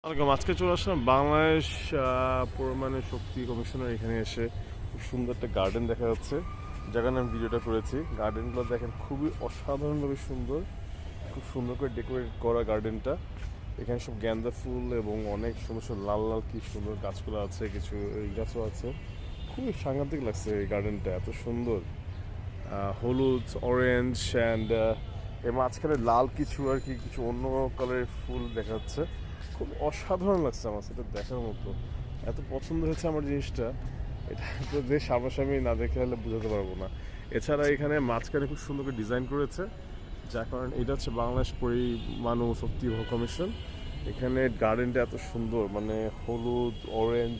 আজকে চলে আসলাম বাংলাদেশ পরমাণু শক্তি কমিশনের এখানে এসে খুব সুন্দর একটা গার্ডেন দেখা যাচ্ছে। যেখানে আমি ভিডিওটা করেছি, গার্ডেনগুলো দেখেন খুবই অসাধারণভাবে সুন্দর, খুব সুন্দর করে ডেকোরেট করা গার্ডেনটা। এখানে সব গ্যান্দা ফুল এবং অনেক সুন্দর সুন্দর লাল লাল কি সুন্দর গাছগুলো আছে, কিছু এই গাছও আছে। খুবই সাংঘাতিক লাগছে এই গার্ডেনটা, এত সুন্দর। হলুদ, অরেঞ্জ অ্যান্ড এর মাঝখানে লাল কিছু আর কি কিছু অন্য কালারের ফুল দেখা যাচ্ছে। খুব অসাধারণ লাগছে আমার, সেটা দেখার মতো। এত পছন্দ হয়েছে আমার জিনিসটা, এটা তো যে সামনাসামনি না দেখে হলে বোঝাতে পারবো না। এছাড়া এখানে মাঝখানে খুব সুন্দর করে ডিজাইন করেছে, যার কারণে এটা হচ্ছে বাংলাদেশ পরমাণু শক্তি কমিশন। এখানে গার্ডেনটা এত সুন্দর, মানে হলুদ অরেঞ্জ,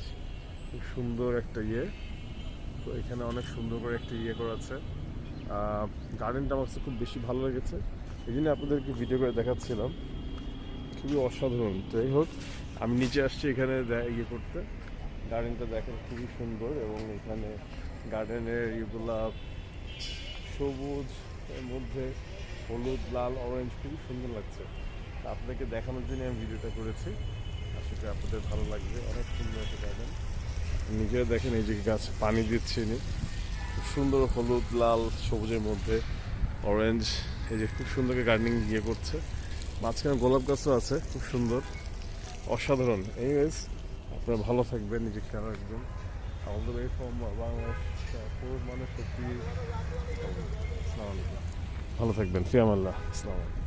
খুব সুন্দর একটা ইয়ে। তো এখানে অনেক সুন্দর করে একটা ইয়ে করা আছে। গার্ডেনটা আমার কাছে খুব বেশি ভালো লেগেছে, এই জন্য আপনাদেরকে ভিডিও করে দেখাচ্ছিলাম। খুবই অসাধারণ। যাই হোক, আমি নিচে আসছি এখানে ইয়ে করতে। গার্ডেনটা দেখেন খুবই সুন্দর, এবং এখানে গার্ডেনের ইয়েগুলা সবুজ, এর মধ্যে হলুদ লাল অরেঞ্জ, খুবই সুন্দর লাগছে। তা আপনাদেরকে দেখানোর জন্য আমি ভিডিওটা করেছি, আসলে আপনাদের ভালো লাগবে। অনেক সুন্দর একটা গার্ডেন, নিজেরা দেখেন এই যে গাছ পানি দিচ্ছে ইনি, খুব সুন্দর হলুদ লাল সবুজের মধ্যে অরেঞ্জ, এই যে খুব সুন্দর গার্ডেনিং ইয়ে করছে। মাঝখানে গোলাপ গাছও আছে, খুব সুন্দর, অসাধারণ। এনিওয়েজ, আপনারা ভালো থাকবেন, নিজের খেয়াল রাখবেন। আমাদের এই ফর্ম বাংলাদেশ পরমাণু শক্তি। আসসালামু আলাইকুম, ভালো থাকবেন, ফিয়ামাল্লাহ, আসসালামু আলাইকুম।